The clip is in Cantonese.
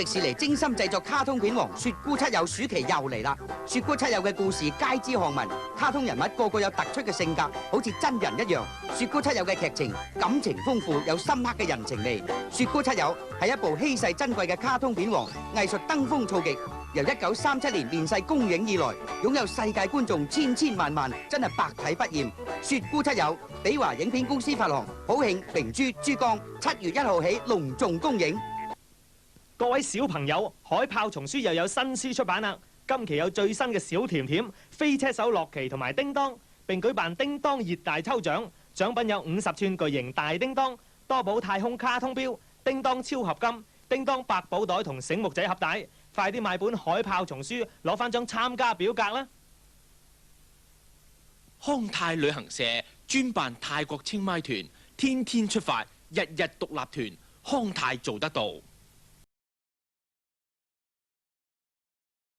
迪士尼精心製作卡通片王雪姑七友暑期又嚟啦！雪姑七友嘅故事街知巷聞，卡通人物個個有突出嘅性格，好似真人一樣。雪姑七友嘅劇情感情豐富，有深刻嘅人情味。雪姑七友係一部稀世珍貴嘅卡通片王，藝術登峰造極。由1937年面世公映以來，擁有世界觀眾千千萬萬，真係百睇不厭。雪姑七友，比華影片公司發行，普慶、明珠、珠江7月1號起隆重公映。各位小朋友，海豹叢書又有新書出版啦！今期有最新嘅小甜甜、飛車手洛奇同埋叮當，並舉辦叮當熱大抽獎，獎品有50寸巨型大叮當、多寶太空卡通錶、叮當超合金、叮當百寶袋同醒目仔盒帶。快啲買本海豹叢書，攞翻張參加表格啦！康泰旅行社專辦泰國清邁團，天天出發，日日獨立團，康泰做得到。